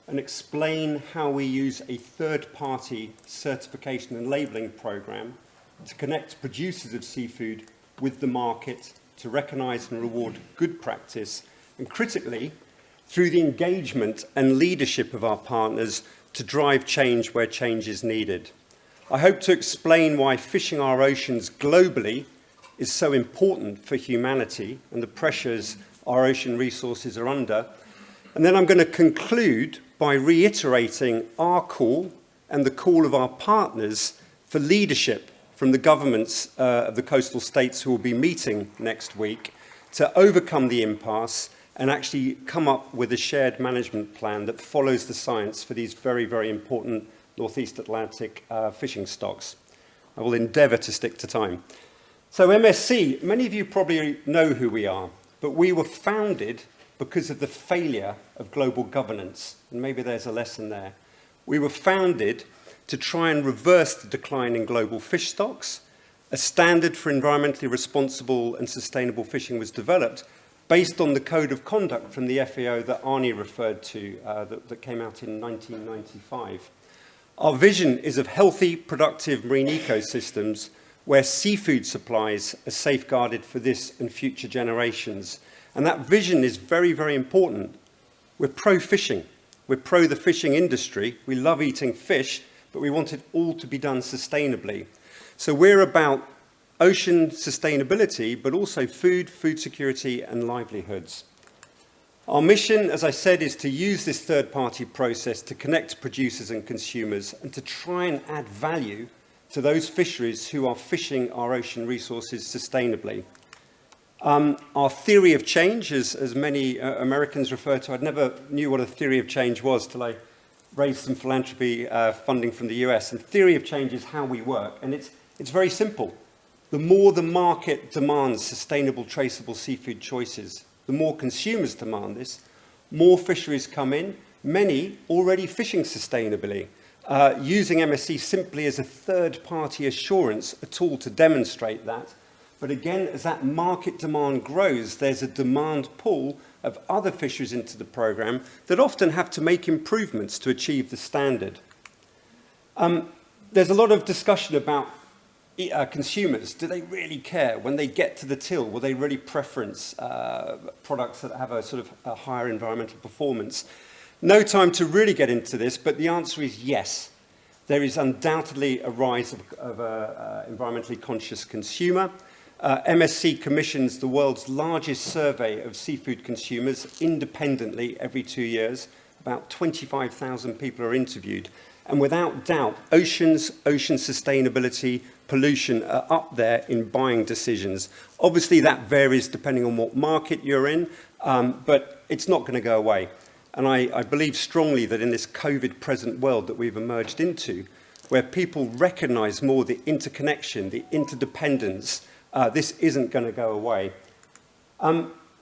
and explain how we use a third-party certification and labelling programme to connect producers of seafood with the market to recognise and reward good practice, and critically, through the engagement and leadership of our partners to drive change where change is needed. I hope to explain why fishing our oceans globally is so important for humanity and the pressures our ocean resources are under. And then I'm going to conclude by reiterating our call and the call of our partners for leadership from the governments of the coastal states who will be meeting next week to overcome the impasse and actually come up with a shared management plan that follows the science for these very, very important Northeast Atlantic fishing stocks. I will endeavour to stick to time. So MSC, many of you probably know who we are, but we were founded because of the failure of global governance, and maybe there's a lesson there. We were founded to try and reverse the decline in global fish stocks. A standard for environmentally responsible and sustainable fishing was developed based on the code of conduct from the FAO that Arnie referred to, that came out in 1995. Our vision is of healthy, productive marine ecosystems where seafood supplies are safeguarded for this and future generations. And that vision is very, very important. We're pro-fishing. We're pro the fishing industry. We love eating fish, but we want it all to be done sustainably. So we're about ocean sustainability, but also food security and livelihoods. Our mission, as I said, is to use this third-party process to connect producers and consumers and to try and add value to those fisheries who are fishing our ocean resources sustainably. Our theory of change, as many Americans refer to, I never knew what a theory of change was till I raised some philanthropy funding from the US. And theory of change is how we work. And it's very simple. The more the market demands sustainable, traceable seafood choices, the more consumers demand this, more fisheries come in, many already fishing sustainably, using MSC simply as a third-party assurance, a tool to demonstrate that. But again, as that market demand grows, there's a demand pull of other fisheries into the programme that often have to make improvements to achieve the standard. There's a lot of discussion about consumers. Do they really care? When they get to the till, will they really preference products that have a sort of a higher environmental performance? No time to really get into this, but the answer is yes. There is undoubtedly a rise of an environmentally conscious consumer. MSC commissions the world's largest survey of seafood consumers independently every 2 years. About 25,000 people are interviewed. And without doubt, oceans, ocean sustainability, pollution are up there in buying decisions. Obviously, that varies depending on what market you're in, but it's not going to go away. And I believe strongly that in this COVID-present world that we've emerged into, where people recognise more the interconnection, the interdependence, this isn't going to go away.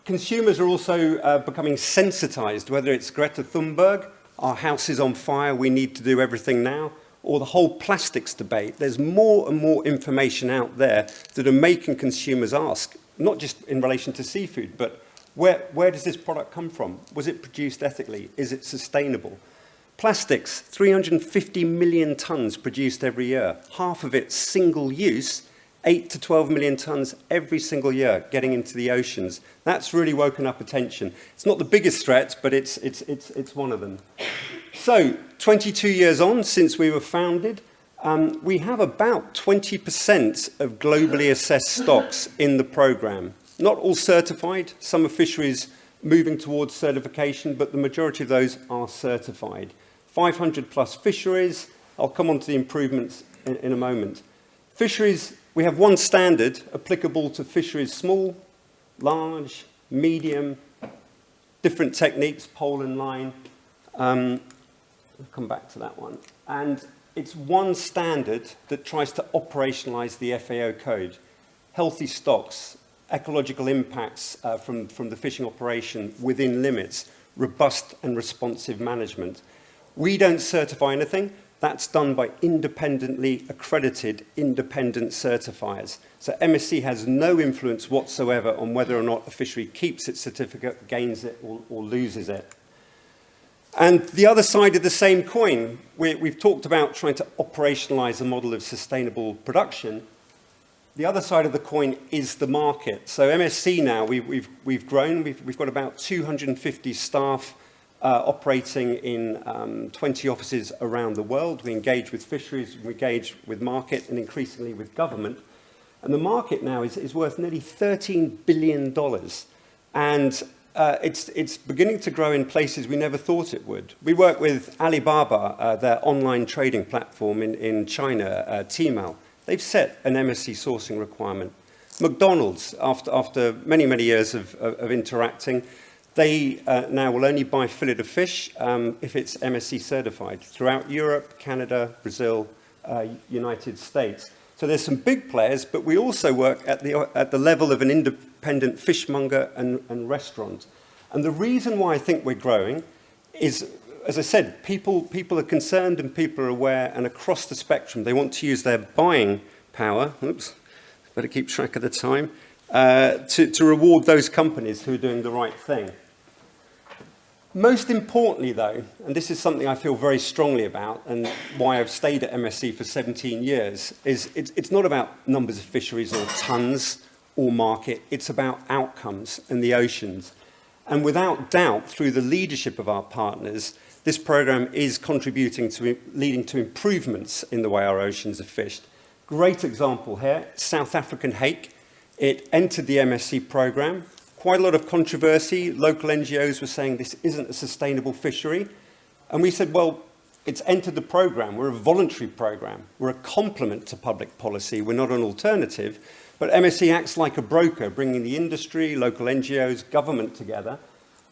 Consumers are also becoming sensitised, whether it's Greta Thunberg, our house is on fire, we need to do everything now, or the whole plastics debate. There's more and more information out there that are making consumers ask, not just in relation to seafood, but where does this product come from? Was it produced ethically? Is it sustainable? Plastics, 350 million tonnes produced every year. Half of it single use, 8 to 12 million tonnes every single year getting into the oceans. That's really woken up attention. It's not the biggest threat, but it's one of them. So, 22 years on since we were founded, we have about 20% of globally assessed stocks in the programme. Not all certified. Some are fisheries moving towards certification, but the majority of those are certified. 500 plus fisheries. I'll come on to the improvements in a moment. Fisheries, we have one standard applicable to fisheries small, large, medium, different techniques, pole and line. I'll come back to that one. And it's one standard that tries to operationalise the FAO code. Healthy stocks, ecological impacts from the fishing operation within limits, robust and responsive management. We don't certify anything. That's done by independently accredited independent certifiers. So MSC has no influence whatsoever on whether or not a fishery keeps its certificate, gains it, or loses it. And the other side of the same coin, we've talked about trying to operationalize a model of sustainable production. The other side of the coin is the market. So MSC now, we've grown. We've got about 250 staff operating in 20 offices around the world. We engage with fisheries, we engage with market, and increasingly with government. And the market now is worth nearly $13 billion. And it's beginning to grow in places we never thought it would. We work with Alibaba, their online trading platform in China, Tmall. They've set an MSC sourcing requirement. McDonald's, after many, many years of interacting, they now will only buy fillet of fish if it's MSC certified throughout Europe, Canada, Brazil, United States. So there's some big players, but we also work at the level of an independent fishmonger and restaurant. And the reason why I think we're growing is, as I said, people are concerned and people are aware, and across the spectrum, they want to use their buying power, oops, better keep track of the time, to reward those companies who are doing the right thing. Most importantly, though, and this is something I feel very strongly about and why I've stayed at MSC for 17 years, is it's not about numbers of fisheries or tons or market. It's about outcomes and the oceans. And without doubt, through the leadership of our partners, this program is contributing to leading to improvements in the way our oceans are fished. Great example here, South African hake. It entered the MSC program. Quite a lot of controversy. Local NGOs were saying this isn't a sustainable fishery. And we said, well, it's entered the program. We're a voluntary program. We're a complement to public policy. We're not an alternative. But MSC acts like a broker, bringing the industry, local NGOs, government together.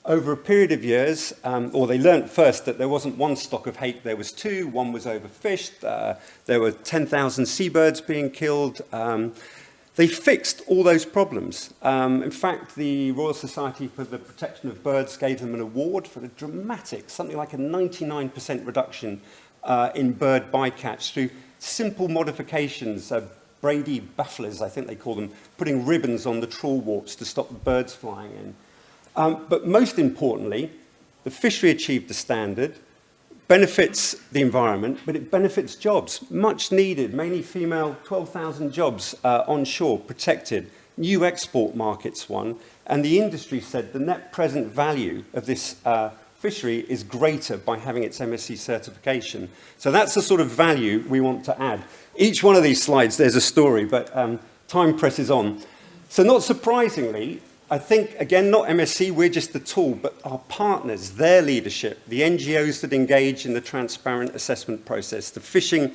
Over a period of years, or they learnt first that there wasn't one stock of hake, there was two. One was overfished. There were 10,000 seabirds being killed. They fixed all those problems. In fact, the Royal Society for the Protection of Birds gave them an award for a dramatic, something like a 99% reduction in bird bycatch through simple modifications, Brady bafflers, I think they call them, putting ribbons on the trawl warps to stop the birds flying in. But most importantly, the fishery achieved the standard, benefits the environment, but it benefits jobs, much needed, mainly female, 12,000 jobs onshore, protected, new export markets won, and the industry said the net present value of this fishery is greater by having its MSC certification. So that's the sort of value we want to add. Each one of these slides, there's a story, but time presses on. So not surprisingly, I think, again, not MSC, we're just the tool, but our partners, their leadership, the NGOs that engage in the transparent assessment process, the fishing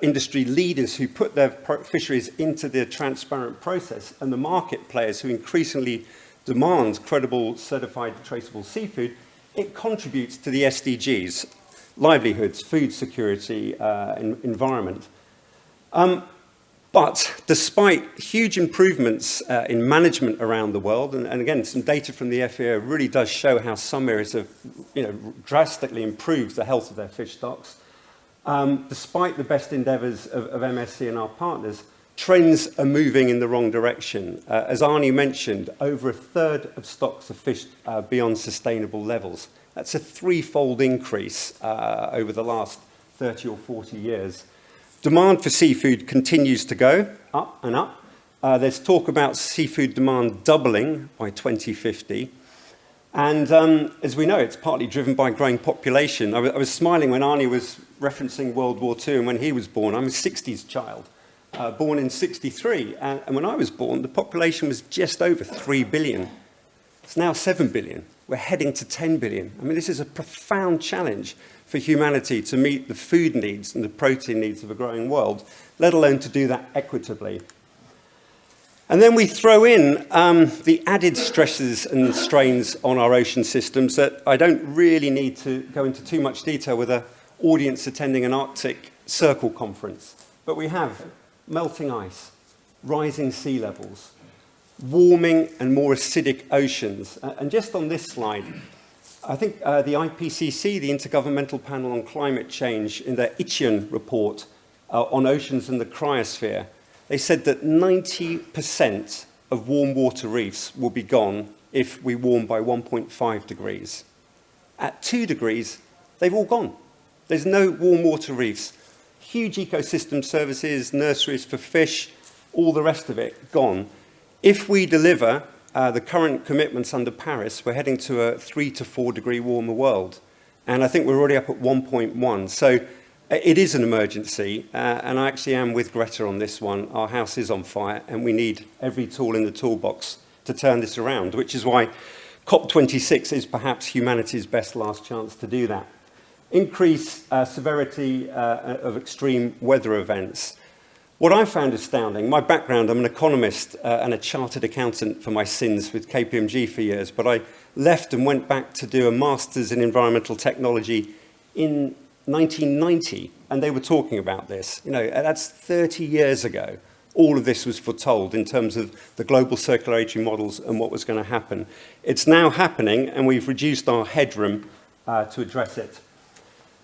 industry leaders who put their fisheries into the transparent process, and the market players who increasingly demand credible, certified, traceable seafood, it contributes to the SDGs, livelihoods, food security, environment. But despite huge improvements in management around the world, and again, some data from the FAO really does show how some areas have drastically improved the health of their fish stocks, despite the best endeavours of MSC and our partners, trends are moving in the wrong direction. As Arnie mentioned, over a third of stocks are fished beyond sustainable levels. That's a threefold increase over the last 30 or 40 years. Demand for seafood continues to go up and up. There's talk about seafood demand doubling by 2050. And as we know, it's partly driven by growing population. I was smiling when Arnie was referencing World War II and when he was born. I'm a 60s child, born in 63. And when I was born, the population was just over 3 billion. It's now 7 billion. We're heading to 10 billion. I mean, this is a profound challenge for humanity to meet the food needs and the protein needs of a growing world, let alone to do that equitably. And then we throw in the added stresses and strains on our ocean systems that I don't really need to go into too much detail with an audience attending an Arctic Circle conference. But we have melting ice, rising sea levels, warming and more acidic oceans. And just on this slide, I think the IPCC, the Intergovernmental Panel on Climate Change, in their Ichian report on oceans and the cryosphere, they said that 90% of warm water reefs will be gone if we warm by 1.5 degrees. At 2 degrees, they've all gone. There's no warm water reefs. Huge ecosystem services, nurseries for fish, all the rest of it gone. If we deliver the current commitments under Paris, we're heading to a 3 to 4 degree warmer world. And I think we're already up at 1.1. So it is an emergency. And I actually am with Greta on this one. Our house is on fire and we need every tool in the toolbox to turn this around, which is why COP26 is perhaps humanity's best last chance to do that. Increase severity of extreme weather events. What I found astounding, my background, I'm an economist and a chartered accountant for my sins with KPMG for years, but I left and went back to do a master's in environmental technology in 1990, and they were talking about this. You know, that's 30 years ago. All of this was foretold in terms of the global circulatory models and what was going to happen. It's now happening, and we've reduced our headroom to address it.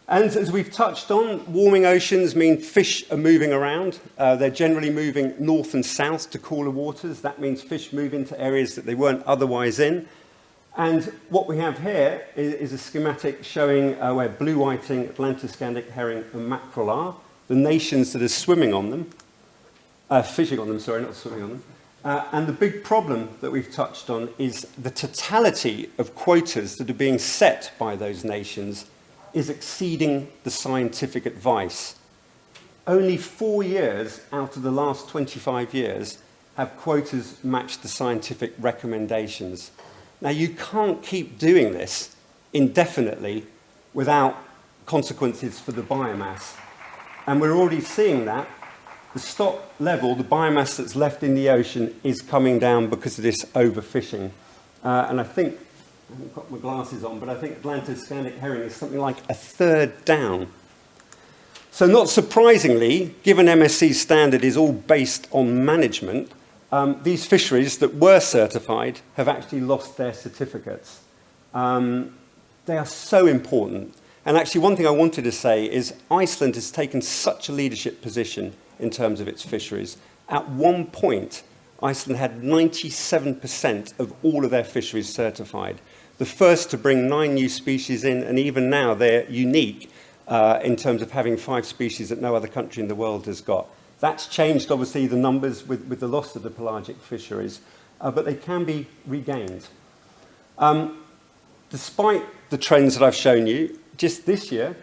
And as we've touched on, warming oceans mean fish are moving around. They're generally moving north and south to cooler waters. That means fish move into areas that they weren't otherwise in. And what we have here is a schematic showing where blue whiting, Atlanto-Scandic herring and mackerel are, the nations that are swimming on them. Fishing on them, sorry, not swimming on them. And the big problem that we've touched on is the totality of quotas that are being set by those nations is exceeding the scientific advice. Only 4 years out of the last 25 years have quotas matched the scientific recommendations. Now, you can't keep doing this indefinitely without consequences for the biomass. And we're already seeing that. The stock level, the biomass that's left in the ocean, is coming down because of this overfishing. And I think, I haven't got my glasses on, but I think Atlanto-Scandic herring is something like a third down. So not surprisingly, given MSC's standard is all based on management, these fisheries that were certified have actually lost their certificates. They are so important. And actually, one thing I wanted to say is Iceland has taken such a leadership position in terms of its fisheries. At one point, Iceland had 97% of all of their fisheries certified. The first to bring 9 new species in, and even now they're unique in terms of having 5 species that no other country in the world has got. That's changed, obviously, the numbers with the loss of the pelagic fisheries, but they can be regained. Despite the trends that I've shown you, just this year,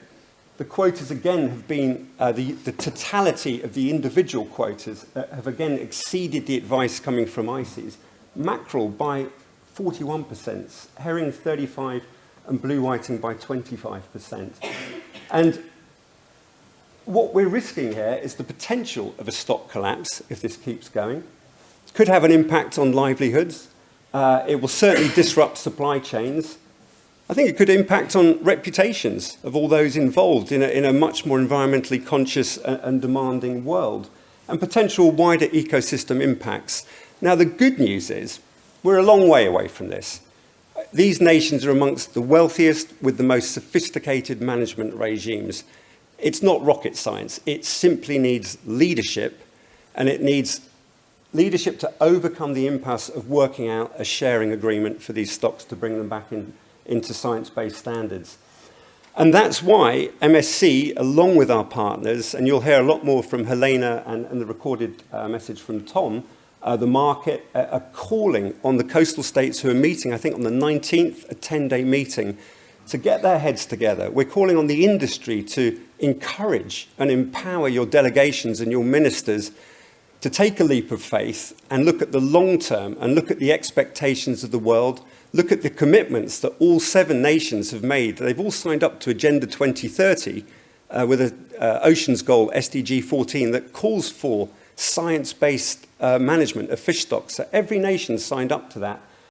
the quotas again have been, the totality of the individual quotas have again exceeded the advice coming from ICES. Mackerel by 41%, herring 35%, and blue whiting by 25%. And what we're risking here is the potential of a stock collapse if this keeps going. It could have an impact on livelihoods. It will certainly disrupt supply chains. I think it could impact on reputations of all those involved in a much more environmentally conscious and demanding world, and potential wider ecosystem impacts. Now, the good news is we're a long way away from this. These nations are amongst the wealthiest with the most sophisticated management regimes. It's not rocket science. It simply needs leadership, and it needs leadership to overcome the impasse of working out a sharing agreement for these stocks to bring them back into science-based standards. And that's why MSC, along with our partners, and you'll hear a lot more from Helena and the recorded message from Tom, the market are calling on the coastal states who are meeting, I think on the 19th, a 10-day meeting, to get their heads together. We're calling on the industry to encourage and empower your delegations and your ministers to take a leap of faith and look at the long term and look at the expectations of the world. Look at the commitments that all 7 nations have made. They've all signed up to Agenda 2030 with an Oceans Goal, SDG 14, that calls for science-based management of fish stocks. So every nation signed up to that.